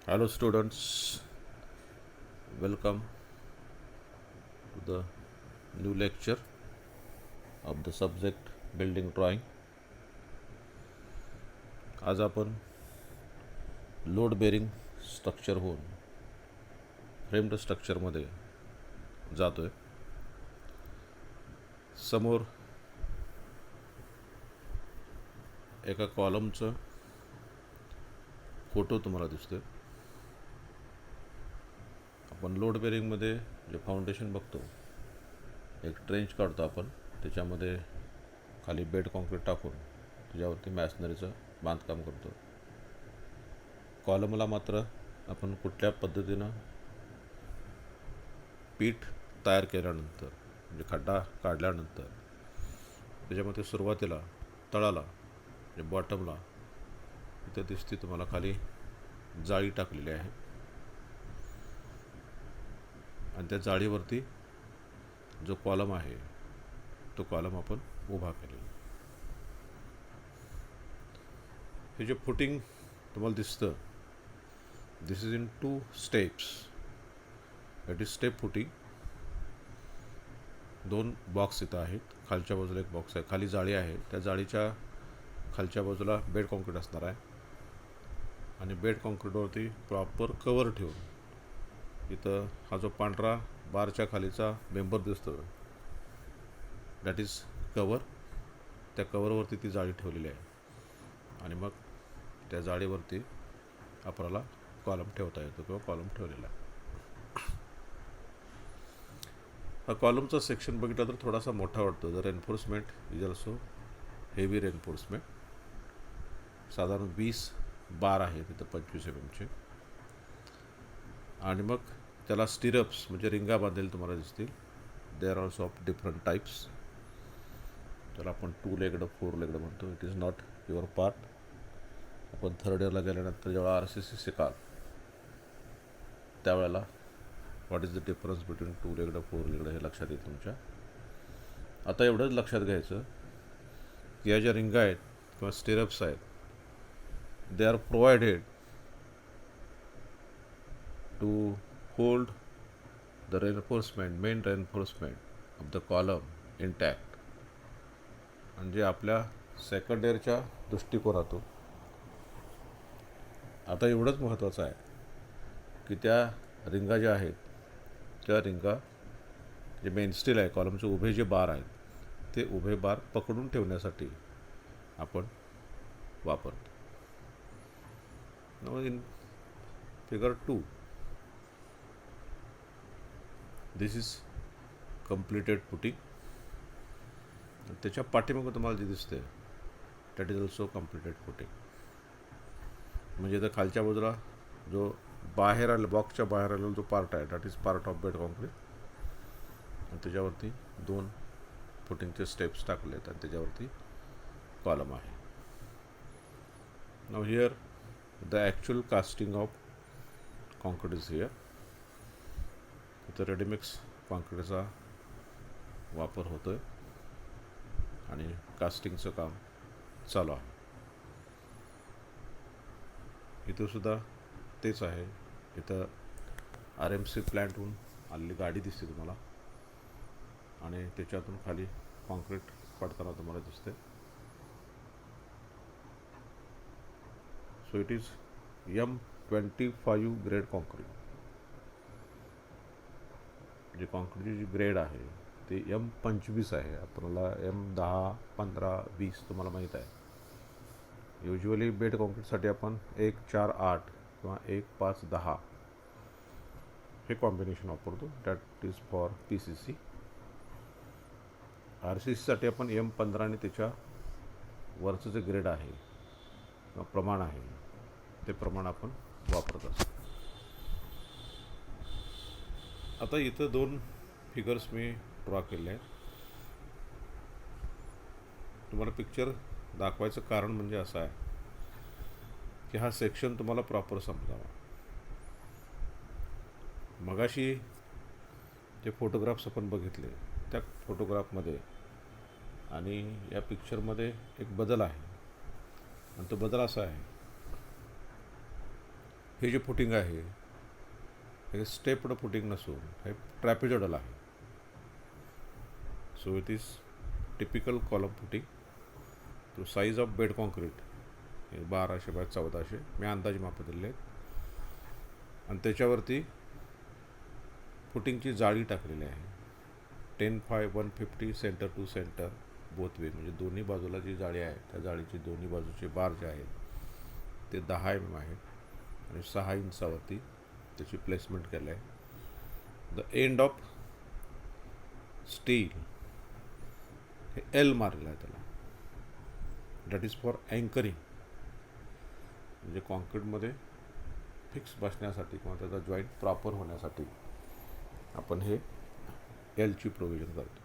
Hello students, welcome to the new lecture of the subject building drawing. आज आपण load bearing structure होऊन framed स्ट्रक्चरमध्ये जातोय. समोर एका कॉलमचं फोटो तुम्हाला दिसतोय. आपण लोड बेरिंगमध्ये जे फाउंडेशन बघतो, एक ट्रेंच काढतो आपण, त्याच्यामध्ये खाली बेड कॉन्क्रीट टाकून त्याच्यावरती मॅशनरीचं बांधकाम करतो. कॉलमला मात्र आपण कुठल्या पद्धतीनं पीठ तयार केल्यानंतर, म्हणजे खड्डा काढल्यानंतर त्याच्यामध्ये सुरुवातीला तळाला म्हणजे बॉटमला इथं दिसते तुम्हाला खाली जाळी टाकलेली आहे आणि त्या जाळीवरती जो कॉलम आहे तो कॉलम आपण उभा केलेला. हे जे फुटिंग तुम्हाला दिसतं, this is in 2 steps. That is step footing. 2 box इथं आहेत. खालच्या बाजूला एक बॉक्स आहे, खाली जाळी आहे. त्या जाळीच्या खालच्या बाजूला बेड कॉन्क्रीट असणार आहे आणि बेड कॉन्क्रीटवरती प्रॉपर कवर ठेवून इथं हा जो पांढरा बारच्या खालीचा मेंबर दिसतो, दॅट इज कवर. त्या कवरवरती ती जाळी ठेवलेली आहे आणि मग त्या जाळीवरती आपल्याला कॉलम ठेवता येतो किंवा कॉलम ठेवलेला आहे. हा कॉलमचा सेक्शन बघितला तर थोडासा मोठा वाटतो. जर enforcement is also heavy enforcement. साधारण 20 बार आहे तिथं 25 mm. आणि मग त्याला स्टिरप्स म्हणजे रिंगा बांधलेले तुम्हाला दिसतील. They are also of different types. त्याला आपण 2 लेगड 4 लेगड म्हणतो. It is not your part. आपण थर्ड इयरला गेल्यानंतर जेव्हा RCC शिकाल त्यावेळेला what is the difference between 2 legged 4 legged हे लक्षात येईल तुमच्या. आता एवढंच लक्षात घ्यायचं की या ज्या रिंगा आहेत किंवा स्टिरप्स आहेत, they are provided to hold the reinforcement, main reinforcement of the column intact. म्हणजे आपल्या सेकंड इयरच्या दृष्टिकोनातून आता एवढंच महत्त्वाचं आहे की त्या रिंगा ज्या आहेत त्या रिंगा, जे मेन स्टील आहे कॉलमचे उभे जे बार आहेत ते उभे बार पकडून ठेवण्यासाठी आपण वापरतो. In figure 2 this is completed footing. त्याच्या पाठीमागं तुम्हाला जे दिसते that is also completed footing. म्हणजे तर खालच्या बाजूला जो बाहेर आला, बॉक्सच्या बाहेर आलेला जो पार्ट आहे that is part of bed concrete. आणि त्याच्यावरती 2 फुटिंगचे स्टेप्स टाकलेत आणि त्याच्यावरती कॉलम आहे. Now here the actual casting of concrete is here. इथं रेडीमिक्स कॉन्क्रीटचा वापर होतो आहे आणि कास्टिंगचं काम चालू आहे. इथं सुद्धा तेच आहे. इथं RMC प्लॅन्टहून आलेली गाडी दिसते तुम्हाला आणि त्याच्यातून खाली कॉन्क्रीट पडताना तुम्हाला दिसते. So it is M25 grade concrete. जे कॉन्क्रीटची जी ग्रेड आहे ते M25 आहे. आपल्याला M10, 15, 20 तुम्हाला माहीत आहे. युजली बेड कॉन्क्रीटसाठी आपण 1, 4, 8 किंवा 1, 5, 10 हे कॉम्बिनेशन वापरतो. That is for PCC. RCCसाठी आपण M15 आणि त्याच्या वरचं जे ग्रेड आहे किंवा प्रमाण आहे ते प्रमाण आपण वापरत असतो. आता इथं 2 फिगर्स मी ड्रॉ केले आहेत. तुम्हाला पिक्चर दाखवायचं कारण म्हणजे असं आहे की हा सेक्शन तुम्हाला प्रॉपर समजावा. मगाशी जे फोटोग्राफ्स आपण बघितले त्या फोटोग्राफमध्ये आणि या पिक्चरमध्ये एक बदल आहे आणि तो बदल असा आहे हे जे फुटिंग आहे हे स्टेप्ड फुटिंग नसून हे ट्रॅपेझॉइडल आहे. So it is typical column footing. तो साईज ऑफ बेड कॉन्क्रीट हे 1200 बाय 1400 मी अंदाजे माप दिले आहेत आणि त्याच्यावरती फुटिंगची जाळी टाकलेली आहे. 10x150 centre to centre both way, म्हणजे दोन्ही बाजूला जी जाळी आहे त्या जाळीची दोन्ही बाजूचे बार जे आहेत ते 10 mm आहेत आणि 6 इंचावरती त्याची प्लेसमेंट केलं आहे. द एंड ऑफ स्टील हे एल मारलेलं आहे त्याला. दॅट इज फॉर अँकरिंग, म्हणजे कॉन्क्रीटमध्ये फिक्स बसण्यासाठी किंवा त्याचा जॉईंट प्रॉपर होण्यासाठी आपण हे एलची प्रोव्हिजन करतो.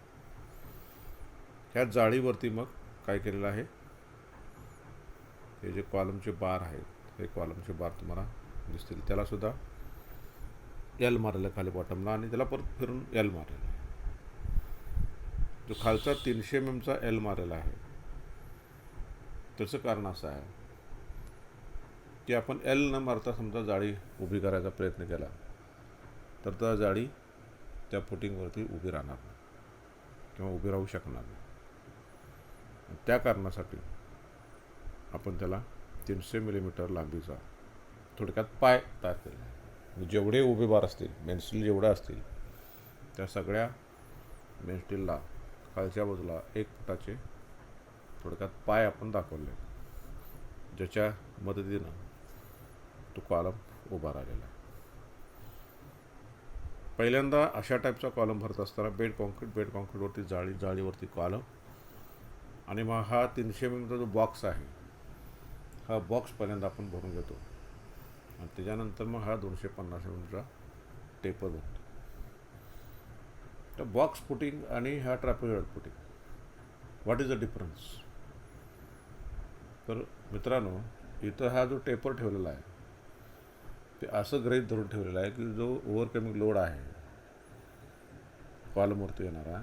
ह्या जाळीवरती मग काय केलेलं आहे, हे जे कॉलमचे बार आहेत हे कॉलमचे बार तुम्हाला दिसतील, त्यालासुद्धा एल मारलेलं खाली बॉटमला आणि त्याला परत फिरून एल मारलेला आहे. जो खालचा 300 mm एल मारलेला आहे त्याचं कारण असं आहे की आपण एल न मारता समजा जाळी उभी करायचा प्रयत्न केला तर त्या जाळी त्या फुटिंगवरती उभी राहणार नाही किंवा उभी राहू शकणार नाही. त्या कारणासाठी आपण त्याला 300 mm लांबीचा थोडक्यात पाय तयार केला आहे. जेवढे उभे बार असतील, मेनस्टील जेवढं असतील त्या सगळ्या मेनस्टीलला खालच्या बाजूला 1 फुटाचे थोडक्यात पाय आपण दाखवले, ज्याच्या मदतीनं तो कॉलम उभा राहिलेला आहे. पहिल्यांदा अशा टाईपचा कॉलम भरत असताना बेड कॉन्क्रीटवरती जाळी, जाळीवरती कॉलम आणि मग हा 300 mm जो बॉक्स आहे हा बॉक्स पहिल्यांदा आपण भरून घेतो आणि त्याच्यानंतर मग हा 250 mm टेपर भरतो. तर बॉक्स फुटिंग आणि ह्या trapezoidal footing, what is the difference? तर मित्रांनो, इथं हा जो टेपर ठेवलेला आहे ते असं गृहीत धरून ठेवलेलं आहे की जो ओव्हरकमिंग लोड आहे कॉलमवरती येणारा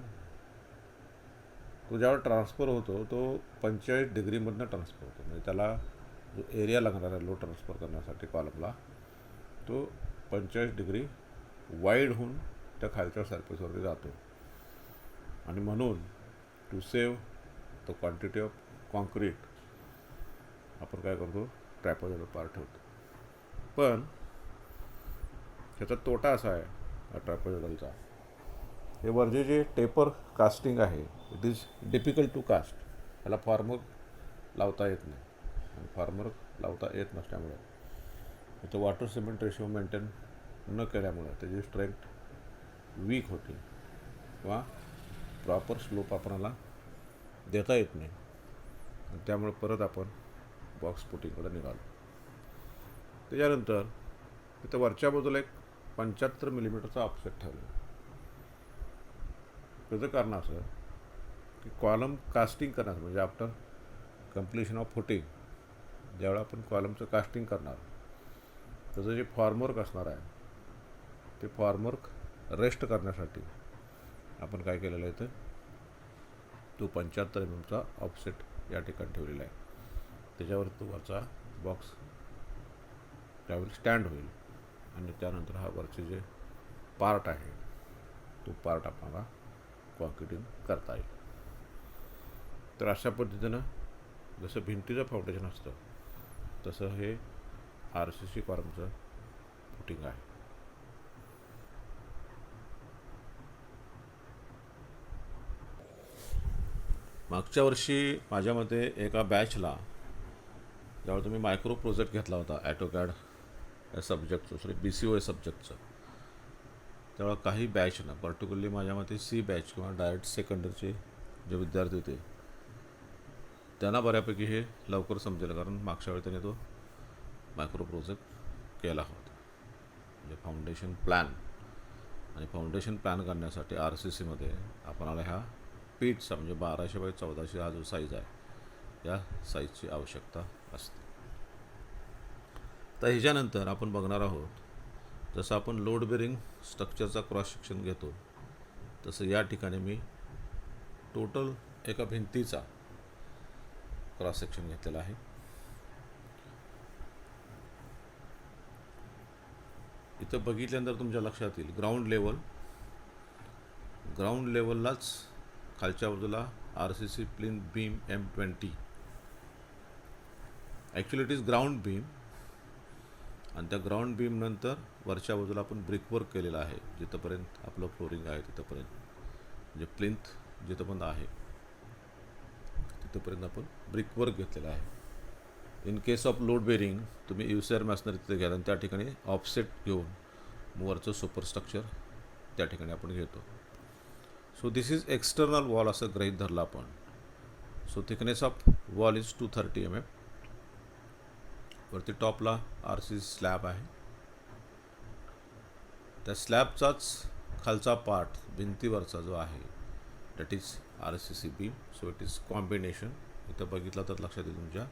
तो ज्यावेळेला ट्रान्सफर होतो तो 45 डिग्रीमधनं ट्रान्सफर होतो. म्हणजे त्याला जो एरिया लागणार आहे लोड ट्रान्सफर करण्यासाठी कॉलमला तो 45 डिग्री वाईड होऊन त्या खालच्या सरफेसवरती जातो आणि म्हणून to save the quantity of concrete आपण काय करतो, ट्रॅपेझॉइडल पार्ट ठेवतो. पण त्याचा तोटा असा आहे ट्रॅपेझॉइडलचा, हे वरचे जे टेपर कास्टिंग आहे it is difficult to cast. त्याला फॉर्मवर्क लावता येत नाही आणि फॉर्मवर्क लावता येत नसल्यामुळे त्याचं वॉटर सिमेंट रेशो मेंटेन न केल्यामुळे त्याची स्ट्रेंथ वीक होते किंवा प्रॉपर स्लोप आपणाला देता येत नाही आणि त्यामुळे परत आपण बॉक्स फुटिंगकडे निघालो. त्याच्यानंतर तिथं वरच्या बाजूला एक 75 mm ऑफसेट ठेवलं. त्याचं कारण असं की कॉलम कास्टिंग करण्याचं म्हणजे आफ्टर कम्प्लिशन ऑफ फुटिंग ज्यावेळेला आपण कॉलमचं कास्टिंग करणार त्याचं जे फॉर्मवर्क असणार आहे ते फॉर्मवर्क रेस्ट करण्यासाठी आपण काय केलेलं आहे तर तो 75 mm ऑफसेट या ठिकाणी ठेवलेला आहे. त्याच्यावर तो वरचा बॉक्स त्यावेळी स्टँड होईल आणि त्यानंतर हा वरचे जे पार्ट आहे तो पार्ट आपल्याला कॉन्क्रिटिंग करता येईल. तर अशा पद्धतीनं जसं भिंतीचं फाउंडेशन असतं तसं हे RCC कॉलमचं फुटिंग आहे. मागच्या वर्षी माझ्या मते एका बॅचला ज्यावेळी तुम्ही मायक्रो प्रोजेक्ट घेतला होता ॲटोकॅड या सब्जेक्टचं, BCOA सब्जेक्टचं, त्यावेळेला काही बॅचनं पर्टिक्युलरली माझ्या मते C बॅच किंवा डायरेक्ट सेकंडरीचे जे विद्यार्थी होते त्यांना बऱ्यापैकी हे लवकर समजेल, कारण मागच्या वेळी त्याने तो मायक्रो प्रोजेक्ट केला होता. म्हणजे फाउंडेशन प्लॅन आणि फाउंडेशन प्लॅन करण्यासाठी RCCमध्ये आपल्याला ह्या पीठचा म्हणजे 1200 बाय 1400 हा जो साईज आहे या साईजची आवश्यकता असते. तर ह्याच्यानंतर आपण बघणार आहोत जसं आपण लोड बेरिंग स्ट्रक्चरचा क्रॉस सेक्शन घेतो तसं या ठिकाणी मी टोटल एका भिंतीचा क्रॉस सेक्शन घेतलेला आहे. इथं बघितल्यानंतर तुमच्या लक्षात येईल ग्राउंड लेवललाच खालच्या बाजूला RCC plinth beam M20. Actually it is ground beam, आणि त्या ग्राउंड बीम नंतर वरच्या बाजूला आपण ब्रिकवर्क केलेलं आहे. जिथंपर्यंत आपलं फ्लोरिंग आहे तिथंपर्यंत, म्हणजे प्लिंथ जिथंपर्यंत आहे तिथंपर्यंत आपण ब्रिकवर्क घेतलेलं आहे. In case of load bearing तुम्ही UCR मॅसनरी तिथे घ्याल आणि त्या ठिकाणी ऑफसेट घेऊन वरचं सुपरस्ट्रक्चर त्या ठिकाणी आपण घेतो. So this is external wall असं गृहीत धरलं आपण. So thickness of wall is 230 mm. वरती टॉपला RCC स्लॅब आहे. त्या स्लॅबचाच खालचा पार्ट भिंतीवरचा जो आहे that is RCC beam. So it is combination. इथं बघितलं तर लक्षात येईल तुमच्या,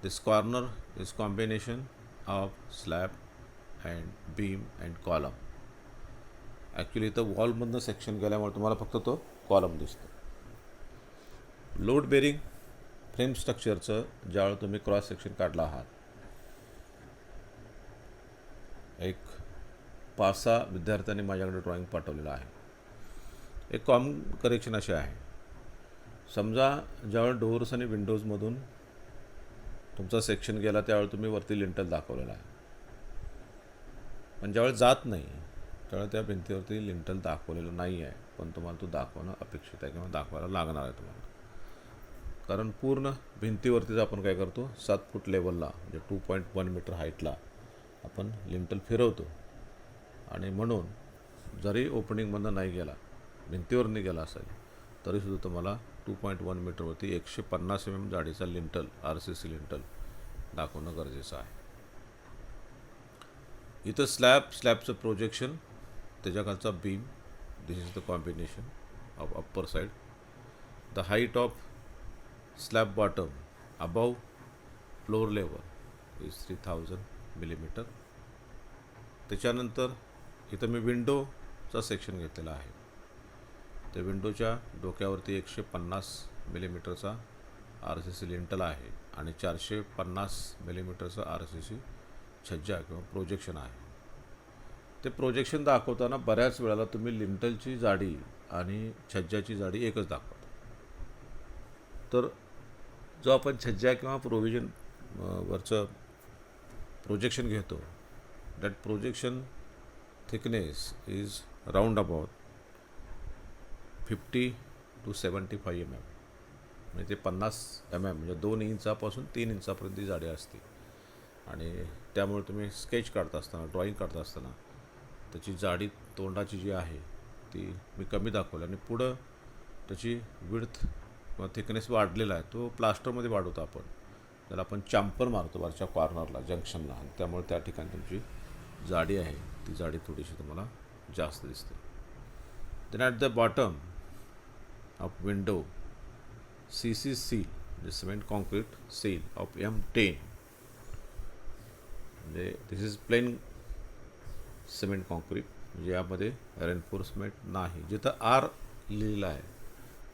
this corner is combination of slab and beam and column. Actually इथं वॉलमधनं सेक्शन गेल्यामुळे तुम्हाला फक्त तो कॉलम दिसतो. लोड बेरिंग फ्रेम स्ट्रक्चरचं ज्यावेळेला तुम्ही क्रॉस सेक्शन काढला आहात, एक 5-6 विद्यार्थ्यांनी माझ्याकडे ड्रॉइंग पाठवलेलं आहे. एक कॉमन करेक्शन असे आहे, समजा ज्यावेळेला डोअर्स आणि विंडोजमधून तुमचा सेक्शन गेला त्यावेळेला तुम्ही वरती लिंटल दाखवलेला आहे, पण ज्यावेळेला जात नाही त्यावेळेला त्या भिंतीवरती लिंटल दाखवलेलं नाही आहे, पण तुम्हाला तो दाखवणं अपेक्षित आहे किंवा दाखवायला लागणार आहे तुम्हाला. कारण पूर्ण भिंतीवरतीच आपण काय करतो, 7 फूट लेवलला म्हणजे 2.1 मीटर हाईटला आपण लिंटल फिरवतो, आणि म्हणून जरी ओपनिंगमधनं नाही गेला, भिंतीवर नाही गेला असेल, तरीसुद्धा तुम्हाला 2.1 मीटरवरती 150 mm जाडीचा लिंटल RCC लिंटल दाखवणं गरजेचं आहे. इथं स्लॅबचं प्रोजेक्शन, त्याच्याखालचा beam, this is the combination of upper side. The height of slab bottom above floor level is 3000 mm. त्याच्यानंतर इथं मी विंडोचा सेक्शन घेतलेला आहे. त्या विंडोच्या डोक्यावरती 150 mm RCC लिंटल आहे आणि 450 mm RCC छज्जा किंवा प्रोजेक्शन आहे. ते प्रोजेक्शन दाखवताना बऱ्याच वेळेला तुम्ही लिंटलची जाडी आणि छज्जाची जाडी एकच दाखवता. तर जो आपण छज्जा किंवा वरचं प्रोजेक्शन घेतो, that projection thickness is round about 50 to 75 mm. म्हणजे ते 50 mm म्हणजे 2 इंचापासून 3 इंचापर्यंत जाडी असते. आणि त्यामुळे तुम्ही स्केच काढता असताना, ड्रॉईंग काढता असताना त्याची जाडी तोंडाची जी आहे ती मी कमी दाखवली, आणि पुढं त्याची विड्थ किंवा थिकनेस वाढलेला आहे, तो प्लास्टरमध्ये वाढवतो आपण, त्याला आपण चांपर मारतो वरच्या कॉर्नरला, जंक्शनला, आणि त्यामुळे त्या ठिकाणी तुमची जाडी आहे ती जाडी थोडीशी तुम्हाला जास्त दिसते. Then at the bottom of window CC sill म्हणजे cement concrete sill of M10, म्हणजे this is plain cement concrete, म्हणजे यामध्ये रेन्फोर्समेंट नाही. जिथं R लिहिलेलं आहे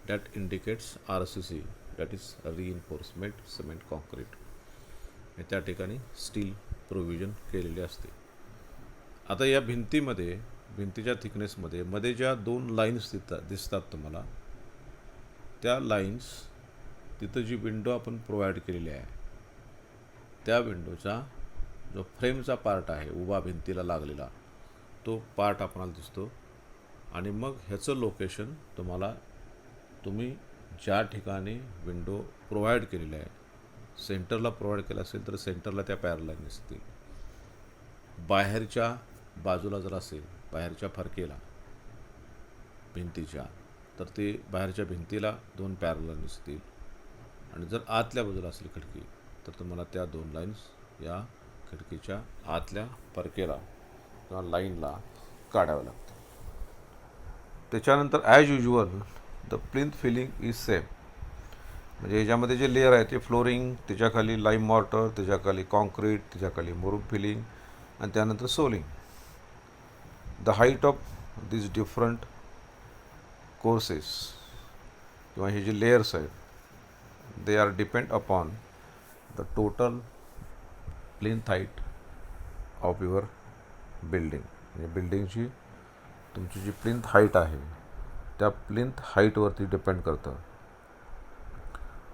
that indicates RCC, that is reinforcement cement concrete. त्या ठिकाणी स्टील प्रोव्हिजन केलेली असते. आता या भिंतीच्या थिकनेसमध्ये मध्ये ज्या 2 लाईन्स दिसतात तुम्हाला, त्या लाईन्स तिथं जी विंडो आपण प्रोव्हाइड केलेली आहे त्या विंडोचा जो फ्रेमचा पार्ट आहे उभा भिंतीला लागलेला, तो पार्ट आपल्याला दिसतो. आणि मग ह्याचं लोकेशन तुम्ही ज्या ठिकाणी विंडो प्रोव्हाइड केलेली आहे, सेंटरला प्रोव्हाइड केलं असेल तर सेंटरला त्या पॅरलाईन दिसतील. बाहेरच्या बाजूला जर असेल, बाहेरच्या फरकेला भिंतीच्या, तर ते बाहेरच्या भिंतीला 2 पॅरलाईन दिसतील. आणि जर आतल्या बाजूला असेल खिडकी, तर तुम्हाला त्या 2 लाईन्स या खिडकीच्या आतल्या फरकेला किंवा लाईनला काढाव्या लागतात. त्याच्यानंतर as usual the plinth filling is same, म्हणजे याच्यामध्ये जे लेअर आहे ते फ्लोरिंग, त्याच्याखाली लाईम मॉर्टर, त्याच्याखाली कॉन्क्रीट, त्याच्याखाली मुरुम फिलिंग, आणि त्यानंतर soling. The height of this different courses किंवा हे जे लेयर्स आहेत, they are depend upon the total plinth height of your building, म्हणजे बिल्डिंगची तुमची जी प्लिंथ हाईट आहे त्या प्लिंथ हाईटवरती डिपेंड करतं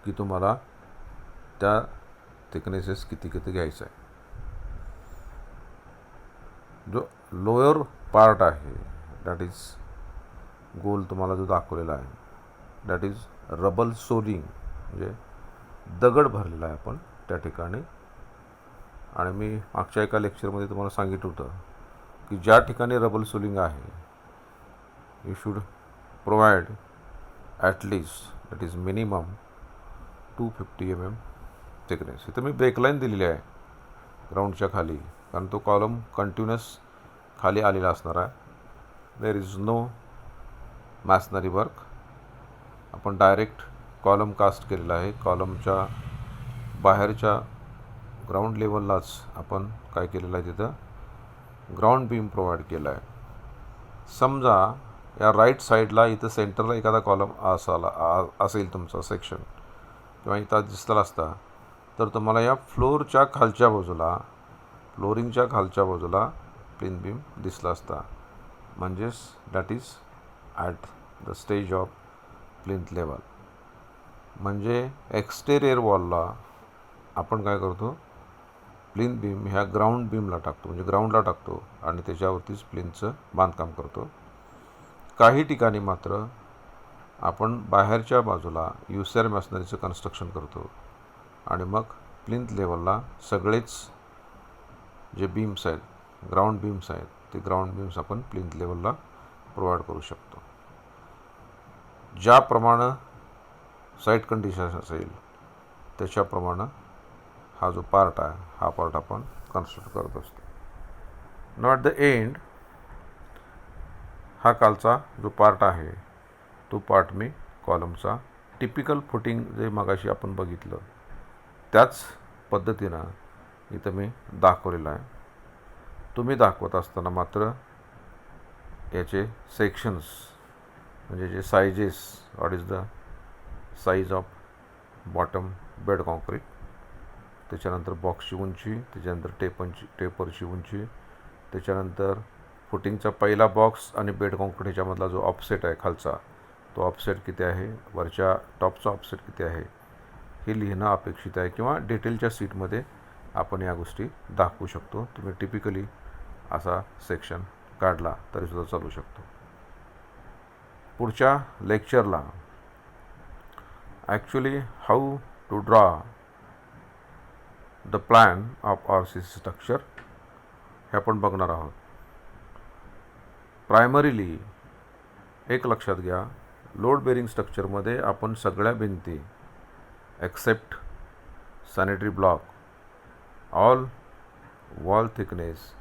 की तुम्हाला त्या थिकनेसेस किती किती घ्यायचा आहे. जो लोअर पार्ट आहे दॅट इज गोल तुम्हाला जो दाखवलेला आहे दॅट इज रबल सोलिंग, म्हणजे दगड भरलेला आहे आपण त्या ठिकाणी. आणि मी मागच्या एका लेक्चरमध्ये तुम्हाला सांगितलं होतं की ज्या ठिकाणी रबल सोलिंग आहे you should provide at least that is minimum 250 mm thickness. इथं मी ब्रेकलाईन दिलेली आहे ग्राउंडच्या खाली, कारण तो कॉलम कंटिन्युअस खाली आलेला असणार आहे. There is no masonry work. आपण डायरेक्ट कॉलम कास्ट केलेला आहे. कॉलमच्या बाहेरच्या ग्राउंड लेवललाच आपण काय केलेलं आहे, तिथं ग्राउंड बीम प्रोव्हाइड केला आहे. समजा या राईट साईडला इथं सेंटरला एखादा कॉलम असेल तुमचा सेक्शन, किंवा इथं दिसला असता, तर तुम्हाला या फ्लोरिंगच्या खालच्या बाजूला प्लिंथ बीम दिसला असता. म्हणजेच that is at the stage of plinth level. म्हणजे एक्सटेरियर वॉलला आपण काय करतो, प्लिंथ बीम ह्या ग्राउंड बीमला टाकतो, म्हणजे ग्राउंडला टाकतो आणि त्याच्यावरतीच प्लिंथचं बांधकाम करतो. काही ठिकाणी मात्र आपण बाहेरच्या बाजूला युसेर मॅसनरीचं कन्स्ट्रक्शन करतो आणि मग प्लिंथ लेवलला सगळेच जे बीम्स आहेत, ग्राउंड बीम्स आहेत, ते ग्राउंड बीम्स आपण प्लिंथ लेवलला प्रोव्हाइड करू शकतो. ज्याप्रमाणे साईट कंडिशन असेल त्याच्याप्रमाणे हा जो पार्ट आहे हा पार्ट आपण कन्स्ट्रक्ट करत असतो. नाउ ॲट द एंड हा कालचा जो पार्ट आहे तो पार्ट मी कॉलमचा टिपिकल फुटिंग जे मगाशी आपण बघितलं त्याच पद्धतीनं इथं मी दाखवलेलं आहे. तुम्ही दाखवत असताना मात्र याचे सेक्शन्स, म्हणजे जे sizes, what is the size of bottom bed concrete, त्याच्यानंतर बॉक्सची उंची, त्याच्यानंतर टेपरची उंची, त्याच्यानंतर फुटिंगचा पहिला बॉक्स आणि बेड कॉन्क्रीट ह्याच्यामधला जो ऑफसेट आहे खालचा, तो ऑफसेट किती आहे, वरच्या टॉपचा ऑफसेट किती आहे, हे लिहिणं अपेक्षित आहे. किंवा डिटेलच्या सीटमध्ये आपण या गोष्टी दाखवू शकतो. तुम्ही टिपिकली असा सेक्शन काढला तरीसुद्धा चालू शकतो. पुढच्या लेक्चरला actually how to draw the plan of RCC structure हे आपण बघणार आहोत. प्रायमरीली एक लक्षात घ्या, लोड बेरिंग स्ट्रक्चरमध्ये आपण सगळ्या भिंती except sanitary block, all wall thickness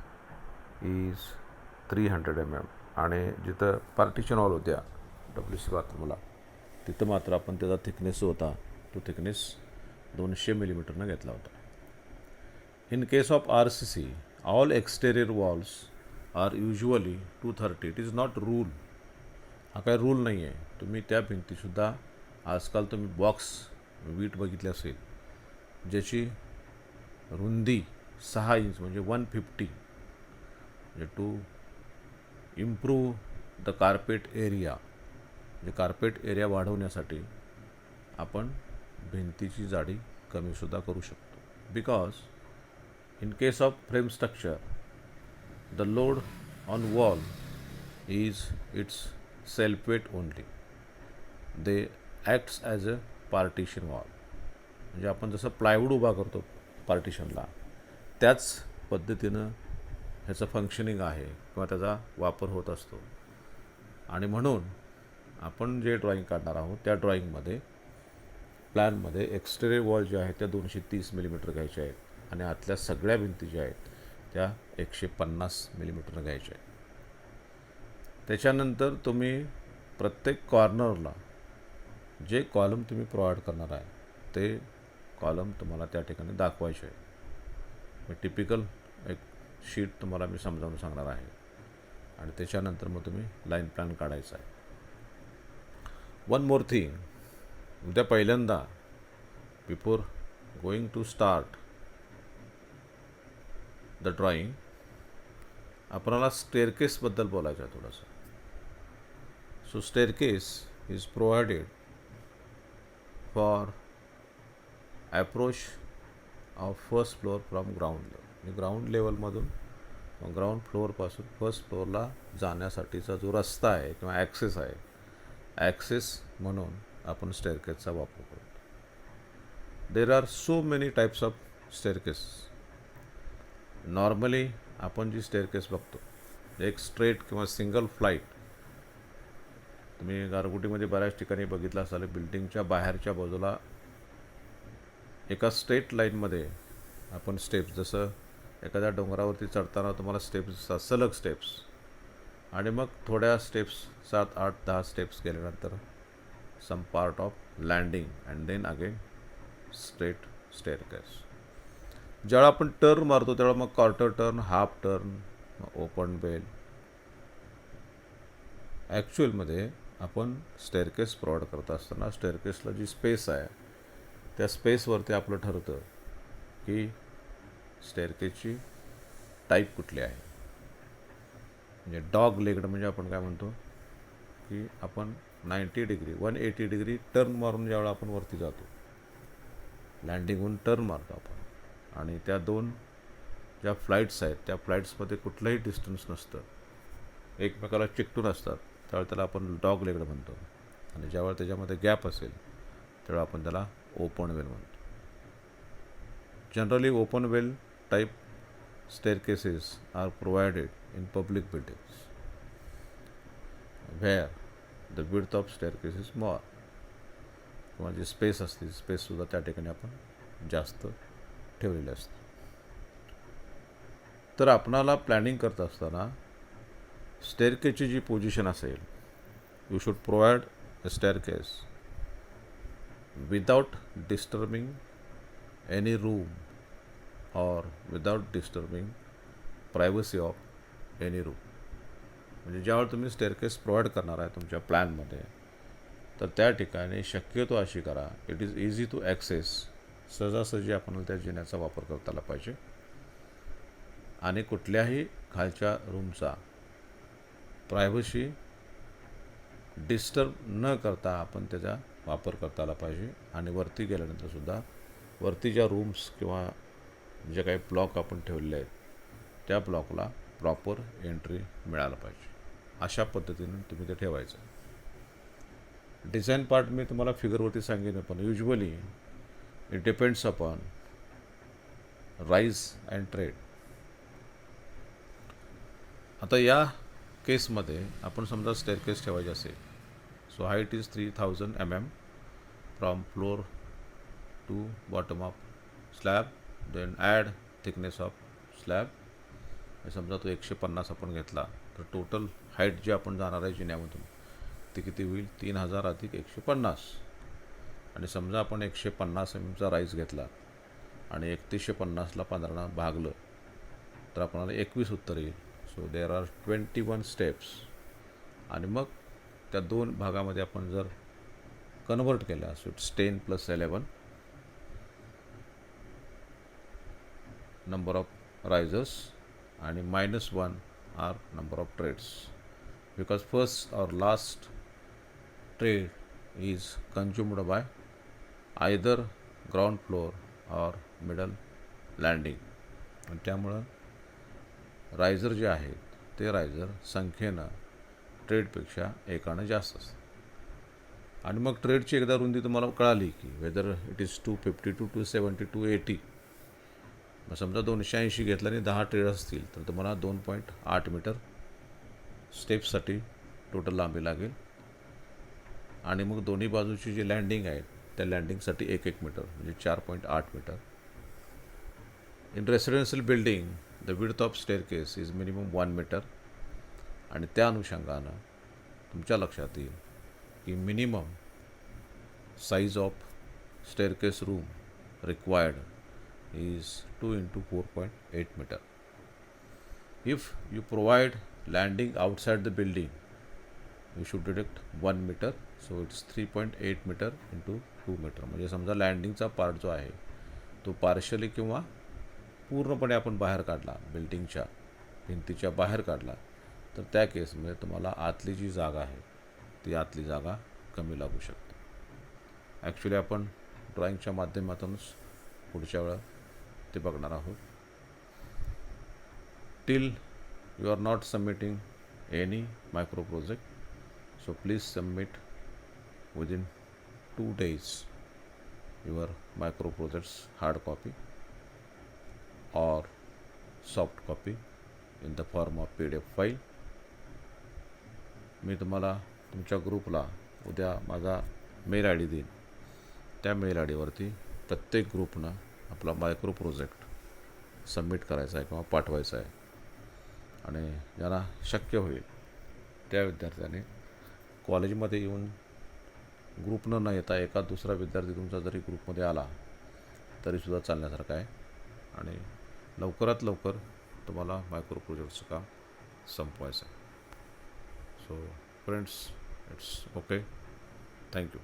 is 300 mm, आणि जिथं पार्टिशन वॉल होत्या WC बाथरूमला तिथं मात्र आपण त्याचा थिकनेस होता तो थिकनेस 200 mm घेतला होता. In case of RCC all exterior walls are usually 230. It is not rule. हा काय रूल नाही आहे. तुम्ही त्या भिंतीसुद्धा आजकाल तुम्ही बॉक्स वीट बघितले असेल ज्याची रुंदी 6 इंच म्हणजे 150, म्हणजे to improve the carpet area, म्हणजे कार्पेट एरिया वाढवण्यासाठी आपण भिंतीची जाडी कमीसुद्धा करू शकतो. Because in case of frame structure the load on wall is its self weight only. They acts as a partition wall. म्हणजे आपण जसं प्लायवूड उभा करतो पार्टिशनला त्याच पद्धतीनं ह्याचं फंक्शनिंग आहे किंवा त्याचा वापर होत असतो. आणि म्हणून आपण जे ड्रॉईंग काढणार आहोत त्या ड्रॉईंगमध्ये प्लॅनमध्ये एक्सटेरियर वॉल जे आहे त्या 230 mm घ्यायच्या आहेत आणि आतल्या सगळ्या भिंती ज्या आहेत त्या 150 mm घ्यायच्या आहेत. त्याच्यानंतर तुम्ही प्रत्येक कॉर्नरला जे कॉलम तुम्ही प्रोव्हाइड करणार आहे ते कॉलम तुम्हाला त्या ठिकाणी दाखवायचे आहे. टिपिकल एक शीट तुम्हाला मी समजावून सांगणार आहे आणि त्याच्यानंतर मग तुम्ही लाईन प्लॅन काढायचा आहे. वन मोर थिंग, उद्या पहिल्यांदा before going to start the drawing आपल्याला स्टेअरकेसबद्दल बोलायचं आहे थोडंसं. So staircase is provided for approach of first floor from ground level. Ground लेवलमधून ग्राउंड फ्लोअरपासून फर्स्ट फ्लोअरला जाण्यासाठीचा जो रस्ता आहे किंवा ॲक्सेस आहे, ॲक्सेस म्हणून आपण स्टेअरकेसचा वापर करतो. There are so many types of staircase. Normally आपण जी स्टेअरकेस बघतो, एक स्ट्रेट किंवा सिंगल फ्लाईट, तुम्ही गारगोटीमध्ये बऱ्याच ठिकाणी बघितलं असाल, बिल्डिंगच्या बाहेरच्या बाजूला एका स्ट्रेट लाईनमध्ये आपण स्टेप्स, जसं एखाद्या डोंगरावरती चढताना तुम्हाला स्टेप्स दिसतात, सलग स्टेप्स, आणि मग थोड्या स्टेप्स 7, 8, 10 स्टेप्स गेल्यानंतर some part of landing and then again straight staircase. ज्यावेळा आपण टर्न मारतो त्यावेळेला मग quarter turn, half turn, open well. ॲक्च्युअलमध्ये आपण स्टेअरकेस प्रोव्हाइड करत असताना स्टेअरकेसला जी स्पेस आहे त्या स्पेसवरती आपलं ठरतं की स्टेअरकेसची टाईप कुठली आहे. म्हणजे डॉग लेग्ड म्हणजे आपण काय म्हणतो की आपण 90 डिग्री 180 डिग्री टर्न मारून ज्यावेळेला आपण वरती जातो, लँडिंगहून टर्न मारतो आपण, आणि त्या दोन ज्या फ्लाईट्स आहेत त्या फ्लाईट्समध्ये कुठलंही डिस्टन्स नसतं, एकमेकाला चिकटून असतात, त्यावेळेला त्याला आपण डॉग लेग्ड म्हणतो. आणि ज्यावेळेला त्याच्यामध्ये गॅप असेल त्यावेळेला आपण त्याला ओपन वेल म्हणतो. Generally open well type staircases are provided in public buildings where the width of staircase is more. किंवा जी स्पेस असते स्पेससुद्धा त्या ठिकाणी आपण जास्त ठेवलेली असते. तर आपणाला प्लॅनिंग करत असताना स्टेअरकेसची जी पोझिशन असेल, you should provide a staircase without disturbing any room or without disturbing privacy of any room. म्हणजे ज्यावेळेला तुम्ही स्टेअरकेस प्रोव्हाइड करणार आहे तुमच्या प्लॅनमध्ये, तर त्या ठिकाणी शक्यतो अशी करा, it is easy to access, सहजासहजी आपल्याला त्या जिन्याचा वापर करता आला पाहिजे, आणि कुठल्याही खालच्या रूमचा प्रायव्हसी डिस्टर्ब न करता आपण त्याचा वापर करता आला पाहिजे. आणि वरती गेल्यानंतरसुद्धा वरती ज्या रूम्स किंवा जे काही ब्लॉक आपण ठेवलेले आहेत त्या ब्लॉकला प्रॉपर एंट्री मिळायला पाहिजे. अशा पद्धतीने तुम्ही ते ठेवायचं. डिझाईन पार्ट मी तुम्हाला फिगरवरती सांगेन, पण usually it depends upon rise and tread. आता या केसमध्ये आपण समजा स्टेअरकेस ठेवायची असेल, so height is 3000 mm from floor to bottom of slab, then add thickness of slab. समजा तो 150 आपण घेतला तर टोटल हाईट जी आपण जाणार आहे जिन्यामधून ती किती होईल, 3000 अधिक 150. आणि समजा आपण 150 mm राईज घेतला आणि 3150ला 15 भागलं तर आपल्याला 21 उत्तर येईल. So there are 21 steps. आणि मग त्या दोन भागामध्ये आपण जर कन्वर्ट केला, so it's 10 + 11 number of risers and -1 are number of trades, because first or last trade is consumed by either ground floor or middle landing. आणि त्यामुळं रायझर जे आहेत ते रायझर संख्येनं ट्रेडपेक्षा एकानं जास्त असतं. आणि मग ट्रेडची एकदा रुंदी तुम्हाला कळाली की whether it is 250 to 270 to 280, मग समजा 280 घेतलं आणि 10 ट्रेड असतील तर तुम्हाला 2.8 मीटर स्टेप्ससाठी टोटल लांबी लागेल. आणि मग दोन्ही बाजूची जी लँडिंग आहे त्या लँडिंगसाठी 1-1 मीटर म्हणजे 4.8 metre. In residential building the width of staircase is minimum 1 metre. आणि त्या अनुषंगानं तुमच्या लक्षात येईल की minimum size of staircase room required is 2 × 4.8 meter. If you provide landing outside the building, you should deduct 1 meter, so it's 3.8 meter into 2 meter. म्हणजे समजा लँडिंगचा part जो आहे तो पार्शली किंवा पूर्णपणे आपण बाहेर काढला बिल्डिंगच्या, भिंतीच्या बाहेर काढला तर त्या केसमध्ये तुम्हाला आतली जी जागा आहे ती आतली जागा कमी लागू शकते. ॲक्च्युली आपण ड्रॉइंगच्या माध्यमातूनच पुढच्या वेळा ते बघणार आहोत. Till you are not submitting any micro project, so please submit within 2 days your micro projects hard copy or soft copy in the form of PDF file. मी तुम्हाला तुमच्या ग्रुपला उद्या माझा मेल आय डी देईन. त्या मेल आय डीवरती प्रत्येक ग्रुपनं आपला micro project submit करायचा आहे किंवा पाठवायचा आहे. आणि ज्यांना शक्य होईल त्या विद्यार्थ्यांनी कॉलेजमध्ये येऊन ग्रुपनं न येता एका दुसरा विद्यार्थी तुमचा जरी ग्रुपमध्ये आला तरीसुद्धा चालण्यासारखं आहे. आणि लवकरात लवकर तुम्हाला मायक्रो प्रोजेक्टचं काम संपवायचं आहे. So friends, it's okay. Thank you.